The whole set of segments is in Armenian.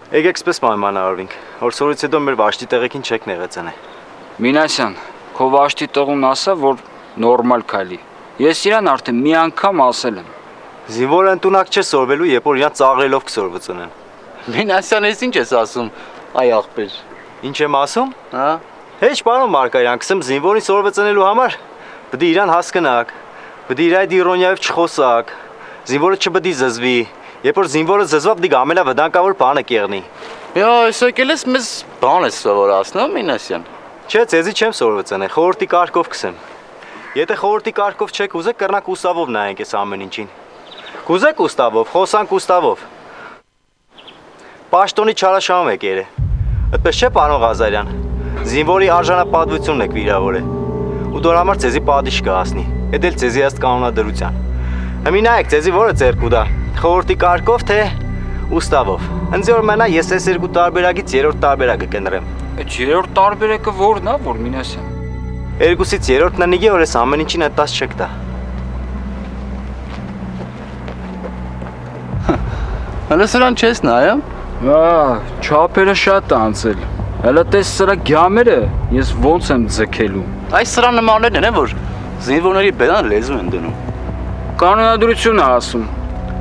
Եկեք սպես պայմանավորվենք, որ սորից հետո մեր վաշտի տեղեքին չեք նեղեցնե։ Մինասյան, քո վաշտի տղուն ասա, որ նորմալ քայլի։ Ես իրան արդեն մի անգամ ասել եմ։ Զինվորը ընտունակ չէ սորվելու, երբ որ իրան ծաղրելով կսորվծնեն։ Մինասյան, ես ինչ ես ասում, այ աղբեր։ Ինչ եմ ասում։ Հա։ Հեչ պարոն Մարկարյան, կսեմ զինվորին սորվծնելու համար, պետք է իրան հասկանաք, պետք է իր այդ իրոնիայով չխոսակ, զինվորը չպետք է զզվի, երբ որ զինվորը զզվավ, դիգ ամենավտանգավոր բանը կեղնի։ Յա, այս եկել ես մեզ բան ես սովորացնում, Մինասյան։ Չէ, ցեզի չեմ սորվծնել, խորհրդի կարգով կսեմ։ Եթե խորհրդի կարգով չեք ուզեք, կռնակ ուստավով նայենք այս ամեն ինչին։ Կուզեք ուստավով, խոսանք ուստավով։ Պաշտոնի չարաշահում եք երե։ Այդպես չէ, պարոն Ղազարյան։ Զինվորի արժանապատվությունն եք վիրավորել։ Ու դրա համար ցեզի պատիժ կհասնի։ Էդ էլ ցեզի ըստ կանոնադրության։ Հիմա նայեք, ցեզի որը ձեռք ուտա։ Խորհրդի կարգով թե ուստավով։ Ընձի որ մենա ես այս երկու տարբերակից երրորդ տարբերակը կընտրեմ։ Այդ երրորդ տարբերակը որն է, որ Մինասյան։ Երկուսից երրորդն է նիգի, որ այս ամեն ինչին հետած չեք տա։ Հələ սրան չես նայում։ Չափերը շատ անցել։ Հələ տես սրա գյամերը ես ոնց եմ ձգելու։ Այս սրան նմաններն են, որ զինվորների բերան լեզու են դնում։ Կանոնադրություն է ասում։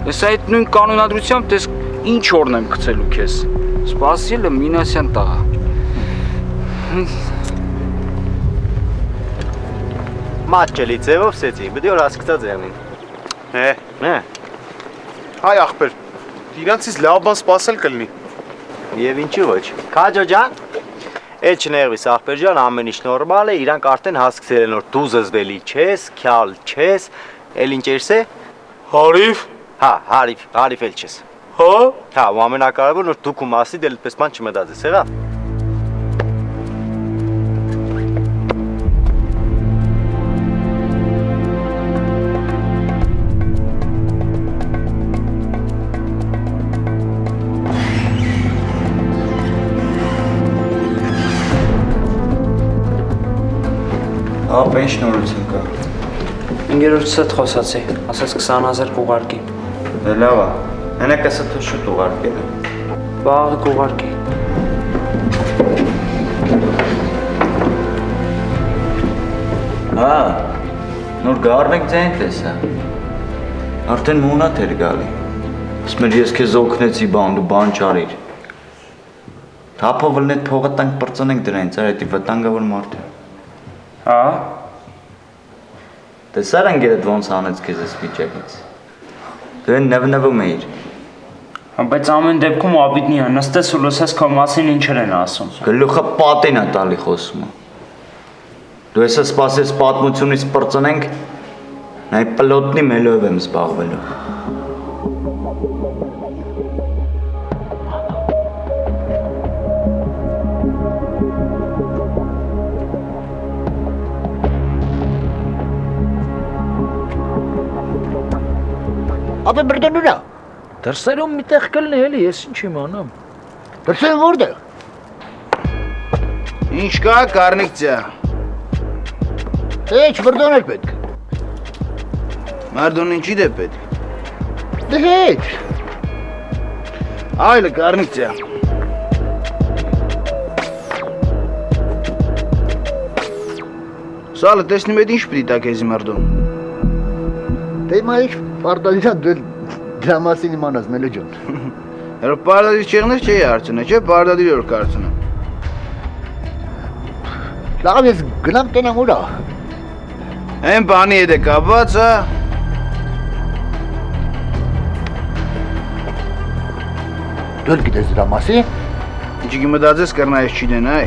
Ես այդ նույն կանոնադրությամբ տես ինչ օրն եմ գցելու քեզ։ Սպասիլը Մինասյան տղա։ Մատչելի ձևով սեցի, պետք է որ հասկացած եղնին։ Հե։ Հայ աղբեր, իրանցից լավ բան սպասել կլինի։ Եվ ինչի ոչ։ Քաջո ջան։ Էլ չներվիս աղբեր ջան, ամեն ինչ նորմալ է, իրանք արդեն հասկացել են որ դու զզվելի չես, քյալ չես, էլ ինչ երս է։ Հարիվ։ Հա, հարիվ էլ չես։ Հա։ Հա, ու ամենակարևորն որ դու քո մասի դել այդպես բան չմտածես, եղավ։ Ապ ինչ նորություն կա։ Ընկերոջս հետ խոսացի, ասաց 20,000 կուղարկի։ Դե լավ է։ Հենակ ասա թե շուտ ուղարկել է։ Վաղը կուղարկի։ Հա, նոր գարնեք ձայն տեսա։ Արդեն մունատ էր գալի։ Ասում էր ես քեզ օգնեցի բան, դու բան չարիր։ Թափով լնետ փողը տանք պրծնենք դրանից, այ դա վտանգավոր մարդ է։ Հա։ Տեսար ընկերդ ոնց անեց քեզ այս վիճակից։ Դու են նվնվում էիր։ Բայց ամեն դեպքում աբիտնի է, նստես ու լսես քո մասին ինչեր են ասում։ Գլուխը պատին է տալի խոսումը։ Դու եսը սպասես պատմությունից պրծնենք, նայ պլոտնի մելով եմ զբաղվելու։ Ապե բրդանուրա։ Դրսերում միտեղ կլնի էլի, ես ինչ իմանամ։ Դրսերում որտեղ։ Ինչ կա, կարնիկցիա։ Ինչ բրդան էլ պետք։ Մարդուն ինչի դե պետք։ Դե հետ։ Այլը կարնիկցիա։ Սալը տեսնում եք ինչ պիտի տա քեզի մարդուն։ Դե մա ինչ պարտադիրան դու դրա մասին իմանաս մելո ջան։ Հələ պարտադիր չեղներ չէի հարցնա, չէ, պարտադիր որ կարծնա։ Լավ ես գնամ տենամ ուրա։ Այն բանի հետ է կապված, հա։ Դու գիտես դրա մասին։ Ինչի կմտածես կռնա ես չի դենայ։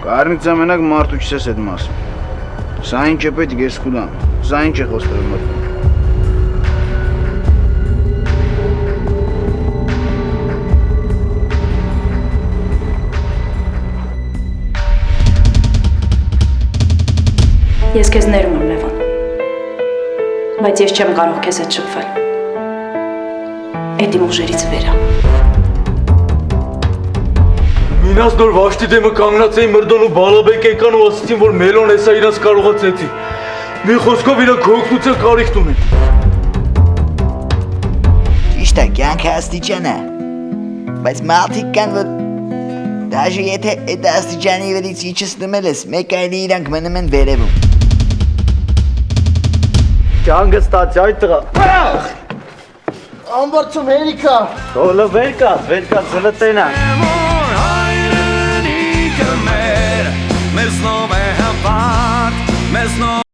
Կարնիկցիա մենակ մարդու չսես այդ մասը։ Սա ինչ է պետք ես կուտամ, սա ինչ է խոստրել մարդու։ Ես քեզ ներում եմ, Լևոն, բայց ես չեմ կարող քեզ հետ շփվել։ Էդ իմ ուժերից վեր է։ Մինաս նոր վաշտի դեմը կանգնած էին Մրդոն ու Բալաբեկ եկան ու ասացին, որ Մելոն էսա իրանց կարողացեցի։ Մի խոսքով իրանք հոգնության կարիք ունեն։ Ճիշտ է, կյանքը աստիճան է։ բայց մարդիկ կան, որ դաժե եթե այդ աստիճանի վերից իջեցնում ես, մեկ այլի իրանք մնում են վերևում։ Կյանքը ստացի այդ տղա։ Ամբարձում հերիքա։ Թողլը վերկա, զլտենա։ Մեզ նով է հապարտ, մեզ նով